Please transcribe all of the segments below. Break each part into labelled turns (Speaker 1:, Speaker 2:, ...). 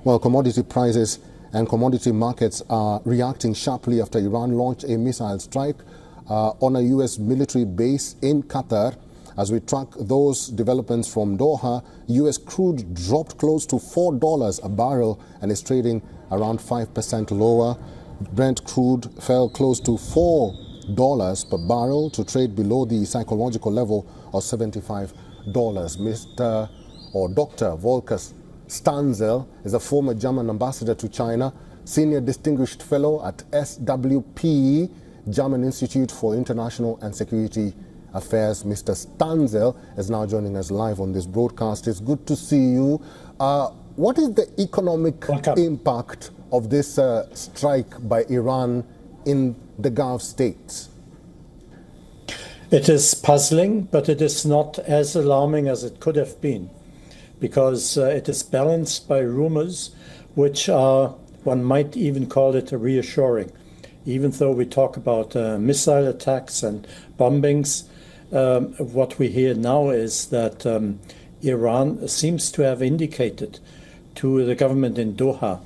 Speaker 1: Well, commodity prices and commodity markets are reacting sharply after Iran launched a missile strike on a U.S. military base in Qatar. As we track those developments from Doha, U.S. crude dropped close to $4 a barrel and is trading around 5% lower. Brent crude fell close to $4 per barrel to trade below the psychological level of $75. Mr. or Dr. Volker Stanzel is a former German ambassador to China, senior distinguished fellow at SWP, German Institute for International and Security Affairs. Mr. Stanzel is now joining us live on this broadcast. It's good to see you. What is the economic impact of this strike by Iran in the Gulf states?
Speaker 2: It is puzzling, but it is not as alarming as it could have been, because it is balanced by rumors which are, one might even call it, reassuring. Even though we talk about missile attacks and bombings, what we hear now is that Iran seems to have indicated to the government in Doha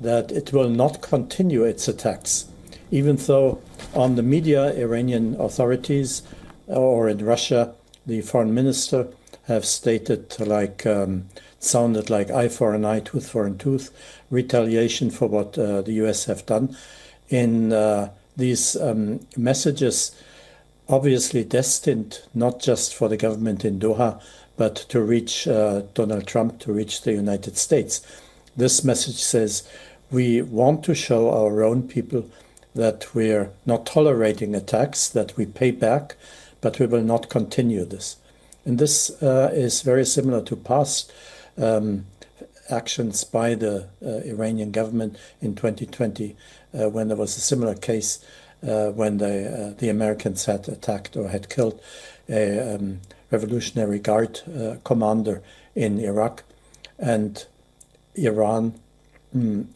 Speaker 2: that it will not continue its attacks, even though on the media, Iranian authorities or in Russia, the foreign minister have stated sounded like eye for an eye, tooth for a tooth, retaliation for what the US have done. In these messages, obviously destined not just for the government in Doha, but to reach Donald Trump, to reach the United States. This message says, we want to show our own people that we're not tolerating attacks, that we pay back, but we will not continue this. And this is very similar to past actions by the Iranian government in 2020, when there was a similar case when the Americans had attacked or had killed a Revolutionary Guard commander in Iraq. And Iran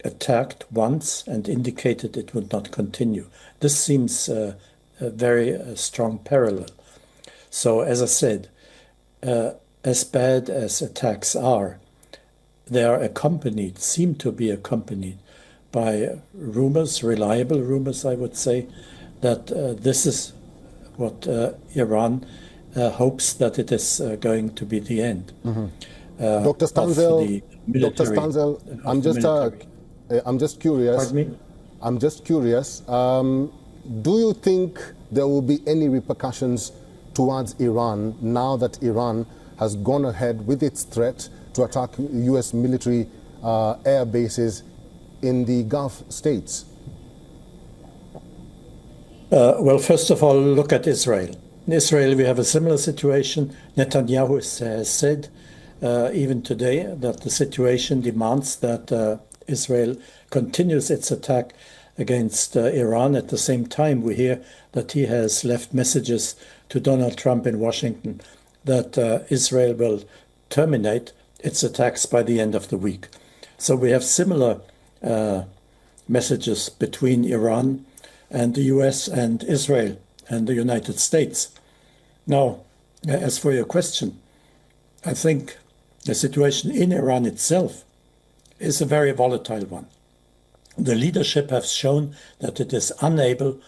Speaker 2: attacked once and indicated it would not continue. This seems a very strong parallel. So, as I said, as bad as attacks are, they are accompanied, seem to be accompanied by rumors, reliable rumors, I would say, that this is what Iran hopes that it is going to be the end.
Speaker 1: Dr. Stanzel, I'm just curious.
Speaker 2: Pardon me?
Speaker 1: I'm just curious. Do you think there will be any repercussions towards Iran now that Iran has gone ahead with its threat to attack U.S. military air bases in the Gulf states?
Speaker 2: Well, first of all, look at Israel. In Israel, we have a similar situation. Netanyahu has said, even today, that the situation demands that Israel continues its attack against Iran. At the same time, we hear that he has left messages to Donald Trump in Washington that Israel will terminate its attacks by the end of the week. So we have similar messages between Iran and the US and Israel and the United States. Now, as for your question, I think the situation in Iran itself is a very volatile one. The leadership has shown that it is unable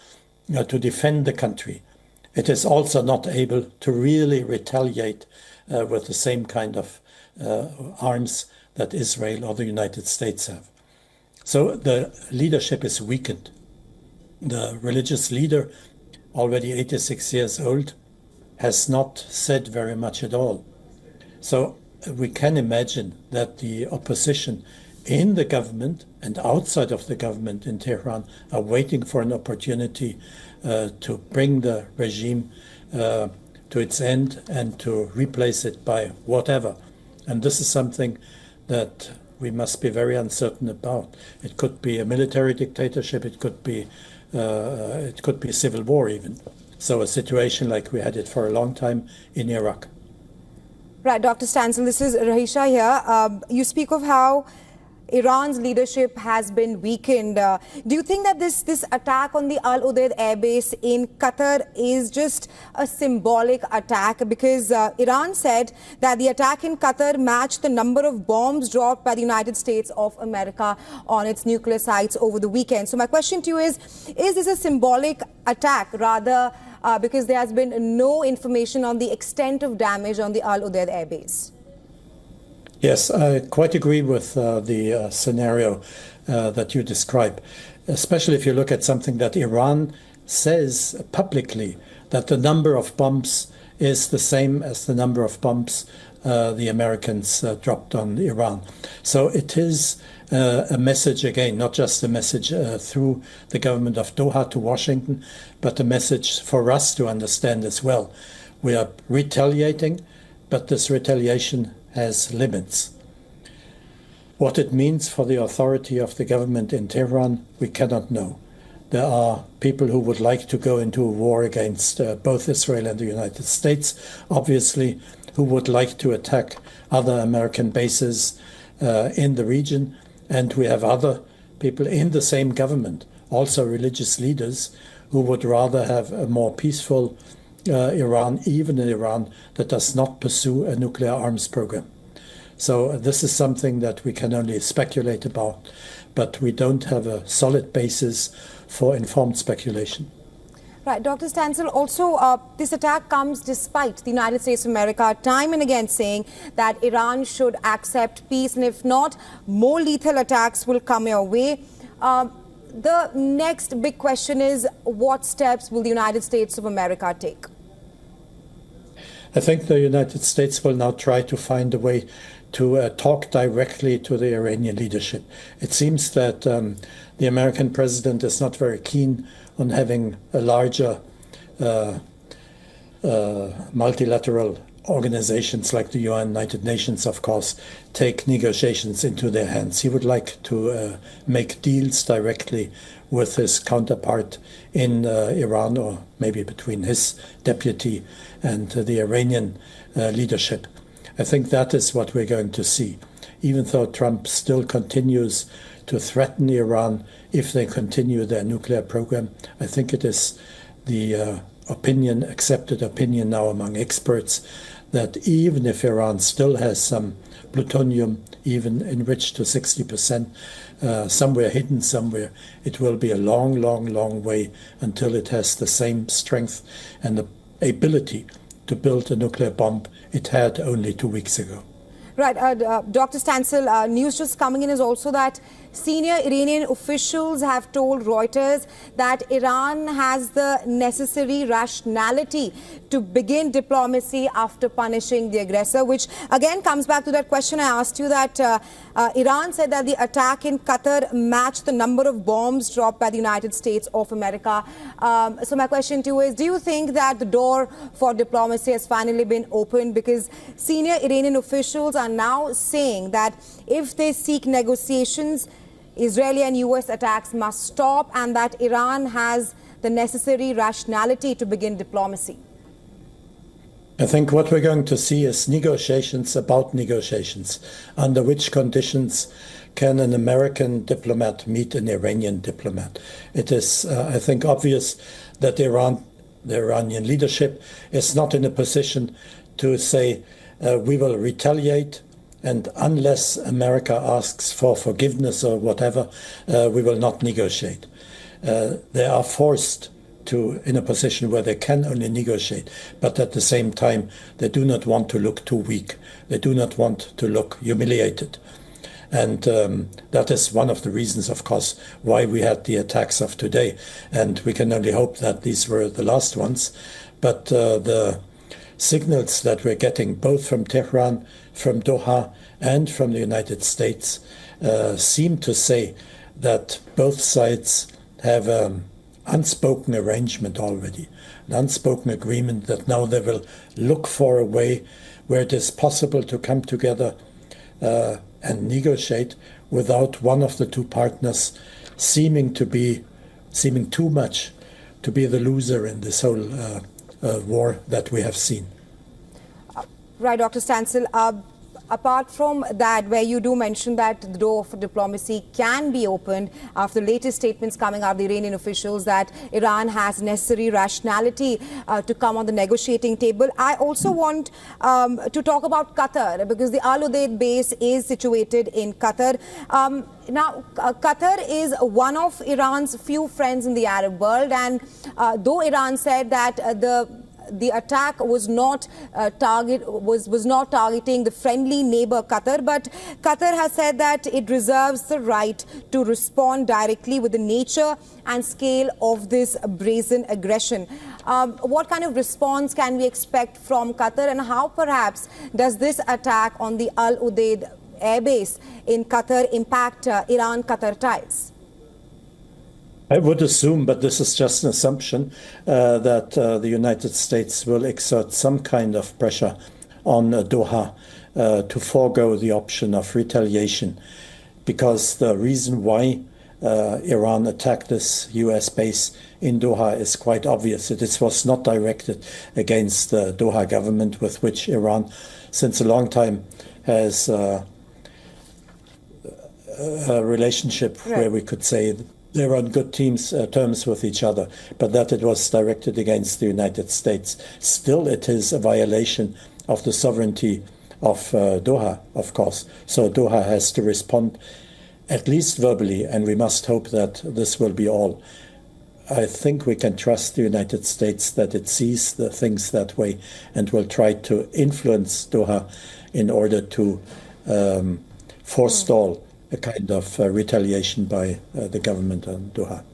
Speaker 2: to defend the country. It is also not able to really retaliate with the same kind of arms that Israel or the United States have. So the leadership is weakened. The religious leader, already 86 years old, has not said very much at all. So we can imagine that the opposition in the government and outside of the government in Tehran are waiting for an opportunity to bring the regime to its end and to replace it by whatever. And this is something that we must be very uncertain about. It could be a military dictatorship, it could be civil war even. So a situation like we had it for a long time in Iraq.
Speaker 3: Right, Dr. Stanzel, this is Rahisha here. You speak of how Iran's leadership has been weakened. Do you think that this attack on the Al-Udeid Air Base in Qatar is just a symbolic attack? Because Iran said that the attack in Qatar matched the number of bombs dropped by the United States of America on its nuclear sites over the weekend. So my question to you is this a symbolic attack rather because there has been no information on the extent of damage on the Al-Udeid Air Base?
Speaker 2: Yes, I quite agree with the scenario that you describe, especially if you look at something that Iran says publicly, that the number of bombs is the same as the number of bombs the Americans dropped on Iran. So it is a message, again, not just a message through the government of Doha to Washington, but a message for us to understand as well. We are retaliating, but this retaliation has limits. What it means for the authority of the government in Tehran, we cannot know. There are people who would like to go into a war against both Israel and the United States, obviously, who would like to attack other American bases in the region. And we have other people in the same government, also religious leaders, who would rather have a more peaceful Iran, even an Iran that does not pursue a nuclear arms program. So this is something that we can only speculate about, but we don't have a solid basis for informed speculation.
Speaker 3: Right, Dr. Stancil, also this attack comes despite the United States of America time and again saying that Iran should accept peace, and if not, more lethal attacks will come your way. The next big question is, what steps will the United States of America take?
Speaker 2: I think the United States will now try to find a way to talk directly to the Iranian leadership. It seems that the American president is not very keen on having a larger multilateral organizations like the United Nations, of course, take negotiations into their hands. He would like to make deals directly with his counterpart in Iran, or maybe between his deputy and the Iranian leadership. I think that is what we're going to see, even though Trump still continues to threaten Iran if they continue their nuclear program. I think it is the accepted opinion now among experts, that even if Iran still has some plutonium, even enriched to 60%, somewhere hidden somewhere, it will be a long, long, long way until it has the same strength and the ability to build a nuclear bomb it had only 2 weeks ago.
Speaker 3: Right, Dr. Stancil, news just coming in is also that senior Iranian officials have told Reuters that Iran has the necessary rationality to begin diplomacy after punishing the aggressor, which again comes back to that question I asked you, that Iran said that the attack in Qatar matched the number of bombs dropped by the United States of America. So my question to you is, do you think that the door for diplomacy has finally been opened? Because senior Iranian officials are now saying that if they seek negotiations, Israeli and US attacks must stop, and that Iran has the necessary rationality to begin diplomacy.
Speaker 2: I think what we're going to see is negotiations about negotiations. Under which conditions can an American diplomat meet an Iranian diplomat? It is, I think, obvious that the Iranian leadership is not in a position to say, we will retaliate, and unless America asks for forgiveness or whatever, we will not negotiate. They are forced in a position where they can only negotiate, but at the same time, they do not want to look too weak. They do not want to look humiliated. And that is one of the reasons, of course, why we had the attacks of today. And we can only hope that these were the last ones. But the signals that we're getting, both from Tehran, from Doha, and from the United States, seem to say that both sides have unspoken arrangement already, an unspoken agreement that now they will look for a way where it is possible to come together and negotiate without one of the two partners seeming too much to be the loser in this whole war that we have seen.
Speaker 3: Right, Dr. Stancil. Apart from that, where you do mention that the door for diplomacy can be opened after the latest statements coming out of the Iranian officials that Iran has necessary rationality to come on the negotiating table, I also want to talk about Qatar, because the Al-Udeid base is situated in Qatar. Now, Qatar is one of Iran's few friends in the Arab world, and though Iran said that the attack was not targeting the friendly neighbor Qatar, but Qatar has said that it reserves the right to respond directly with the nature and scale of this brazen aggression. What kind of response can we expect from Qatar, and how perhaps does this attack on the Al-Udeid Air Base in Qatar impact Iran-Qatar ties?
Speaker 2: I would assume, but this is just an assumption, that the United States will exert some kind of pressure on Doha to forego the option of retaliation, because the reason why Iran attacked this US base in Doha is quite obvious. This was not directed against the Doha government, with which Iran, since a long time, has a relationship where we could say they're on good terms with each other, but that it was directed against the United States. Still, it is a violation of the sovereignty of Doha, of course. So Doha has to respond, at least verbally, and we must hope that this will be all. I think we can trust the United States that it sees the things that way and will try to influence Doha in order to forestall a kind of retaliation by the government in Doha.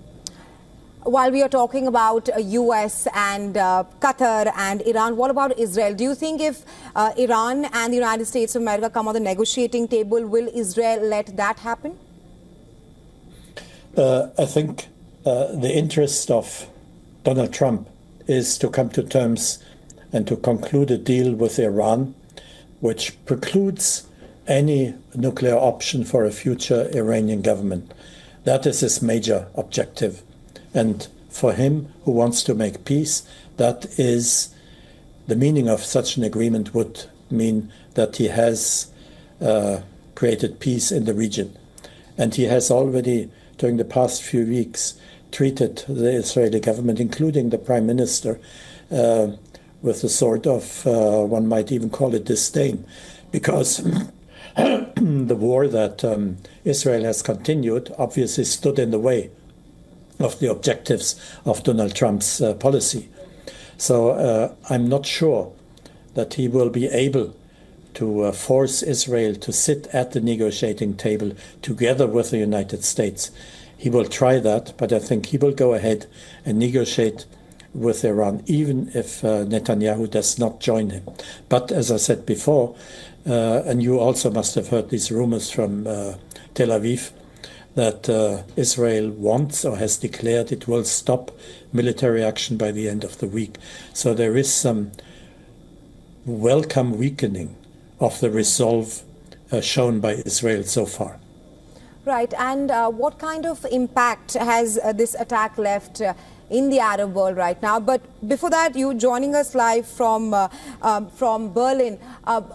Speaker 3: While we are talking about US and Qatar and Iran, what about Israel? Do you think if Iran and the United States of America come on the negotiating table, will Israel let that happen?
Speaker 2: I think the interest of Donald Trump is to come to terms and to conclude a deal with Iran, which precludes any nuclear option for a future Iranian government. That is his major objective. And for him, who wants to make peace, that is the meaning of such an agreement would mean that he has created peace in the region. And he has already, during the past few weeks, treated the Israeli government, including the prime minister, with a sort of, one might even call it disdain, because the war that Israel has continued obviously stood in the way of the objectives of Donald Trump's policy. So I'm not sure that he will be able to force Israel to sit at the negotiating table together with the United States. He will try that, but I think he will go ahead and negotiate with Iran, even if Netanyahu does not join him. But as I said before, and you also must have heard these rumors from Tel Aviv, that Israel wants or has declared it will stop military action by the end of the week. So there is some welcome weakening of the resolve shown by Israel so far.
Speaker 3: Right, and what kind of impact has this attack left in the Arab world right now? But before that, you joining us live from Berlin.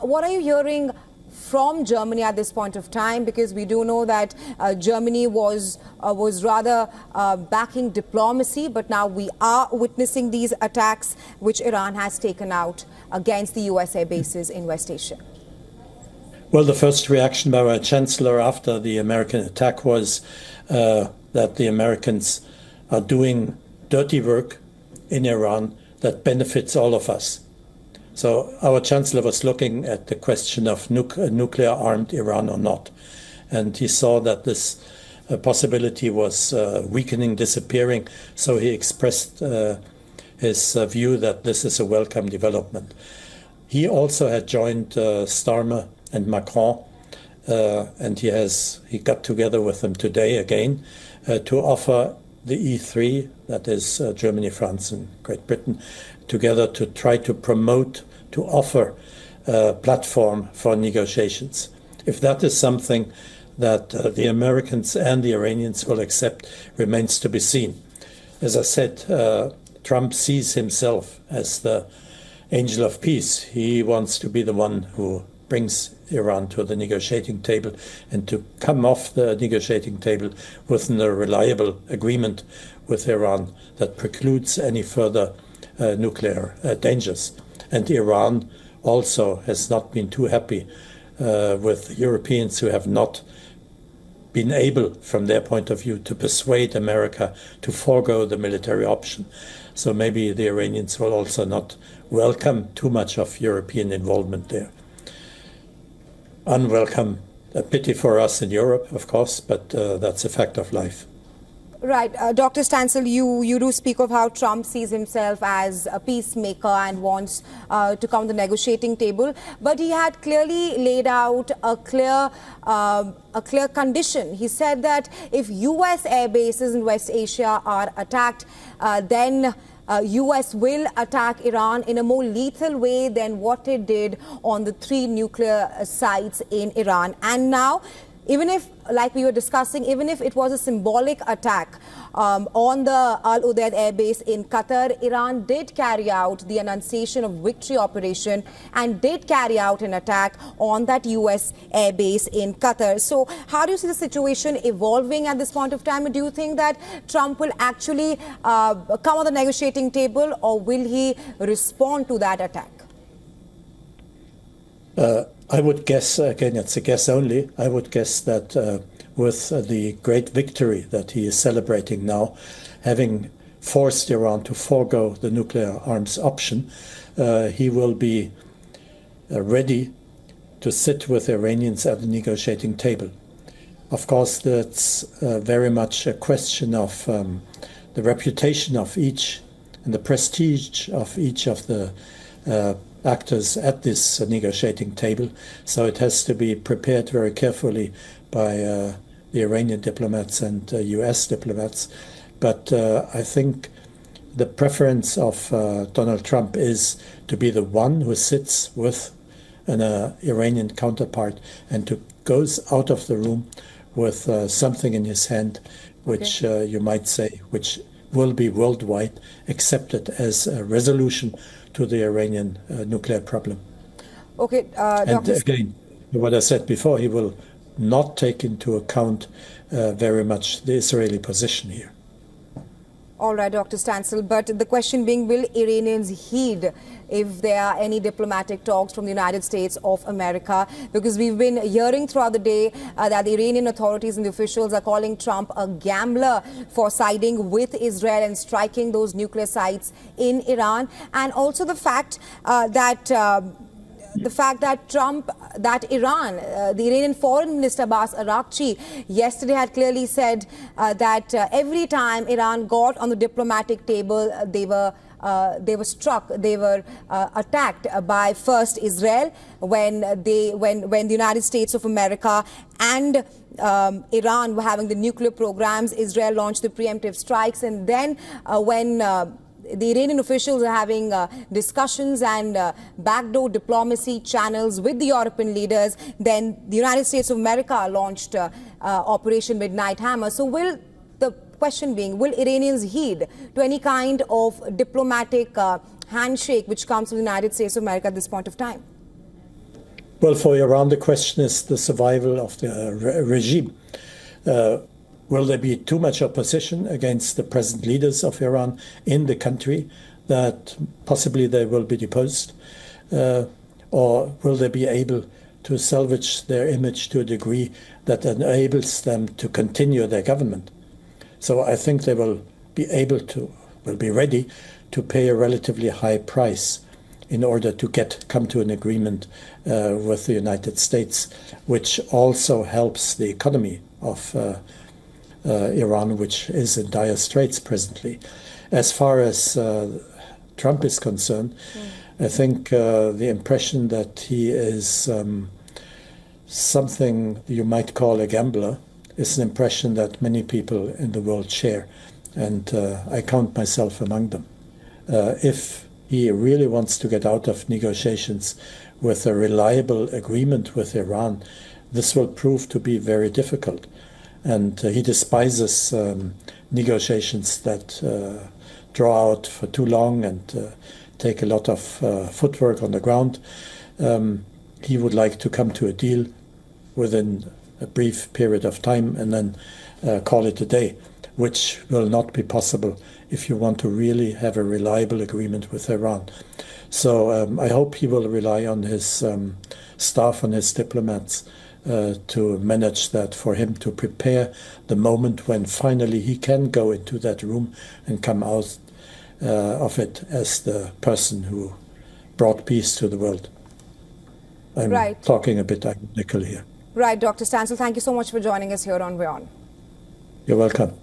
Speaker 3: What are you hearing from Germany at this point of time? Because we do know that Germany was rather backing diplomacy, but now we are witnessing these attacks which Iran has taken out against the US air bases in West Asia.
Speaker 2: Well, the first reaction by our chancellor after the American attack was that the Americans are doing dirty work in Iran that benefits all of us. So our chancellor was looking at the question of nuclear-armed Iran or not. And he saw that this possibility was weakening, disappearing. So he expressed his view that this is a welcome development. He also had joined Starmer and Macron, and he got together with them today again to offer the E3, that is Germany, France, and Great Britain, together to try to promote, to offer a platform for negotiations. If that is something that the Americans and the Iranians will accept, remains to be seen. As I said, Trump sees himself as the angel of peace. He wants to be the one who brings Iran to the negotiating table and to come off the negotiating table with a reliable agreement with Iran that precludes any further nuclear dangers. And Iran also has not been too happy with Europeans who have not been able, from their point of view, to persuade America to forego the military option. So maybe the Iranians will also not welcome too much of European involvement there. Unwelcome, a pity for us in Europe, of course, but that's a fact of life.
Speaker 3: Right. Dr. Stancil, you do speak of how Trump sees himself as a peacemaker and wants to come to the negotiating table. But he had clearly laid out a clear condition. He said that if U.S. air bases in West Asia are attacked, then U.S. will attack Iran in a more lethal way than what it did on the 3 nuclear sites in Iran. And now, even if, like we were discussing, even if it was a symbolic attack on the Al-Udeid Air Base in Qatar, Iran did carry out the Annunciation of Victory operation and did carry out an attack on that U.S. air base in Qatar. So how do you see the situation evolving at this point of time? Do you think that Trump will actually come on the negotiating table, or will he respond to that attack?
Speaker 2: I would guess, again, it's a guess only, I would guess that with the great victory that he is celebrating now, having forced Iran to forego the nuclear arms option, he will be ready to sit with the Iranians at the negotiating table. Of course, that's very much a question of the reputation of each and the prestige of each of the actors at this negotiating table. So it has to be prepared very carefully by the Iranian diplomats and US diplomats. But I think the preference of Donald Trump is to be the one who sits with an Iranian counterpart and to goes out of the room with something in his hand, which you might say, which will be worldwide accepted as a resolution to the Iranian nuclear problem.
Speaker 3: Okay,
Speaker 2: and again, what I said before, he will not take into account very much the Israeli position here.
Speaker 3: All right, Dr. Stancil, but the question being, will Iranians heed if there are any diplomatic talks from the United States of America? Because we've been hearing throughout the day that the Iranian authorities and the officials are calling Trump a gambler for siding with Israel and striking those nuclear sites in Iran. And also the fact that Iran, the Iranian Foreign Minister Abbas Araghchi yesterday had clearly said that every time Iran got on the diplomatic table, they were struck, they were attacked by first Israel when the United States of America and Iran were having the nuclear programs. Israel launched the preemptive strikes, and then when the Iranian officials are having discussions and backdoor diplomacy channels with the European leaders, then the United States of America launched Operation Midnight Hammer. So the question being, will Iranians heed to any kind of diplomatic handshake which comes from the United States of America at this point of time?
Speaker 2: Well, for Iran, the question is the survival of the regime. Will there be too much opposition against the present leaders of Iran in the country that possibly they will be deposed? Or will they be able to salvage their image to a degree that enables them to continue their government? So I think they will be ready to pay a relatively high price in order to come to an agreement with the United States, which also helps the economy of Iran, which is in dire straits presently. As far as Trump is concerned, I think the impression that he is something you might call a gambler is an impression that many people in the world share, and I count myself among them. If he really wants to get out of negotiations with a reliable agreement with Iran, this will prove to be very difficult. And he despises negotiations that draw out for too long and take a lot of footwork on the ground. he would like to come to a deal within a brief period of time and then call it a day, which will not be possible if you want to really have a reliable agreement with Iran. So I hope he will rely on his staff, on his diplomats, to manage that for him, to prepare the moment when finally he can go into that room and come out of it as the person who brought peace to the world. I'm talking a bit ironical here.
Speaker 3: Right, Dr. Stansel, thank you so much for joining us here on WION.
Speaker 2: You're welcome.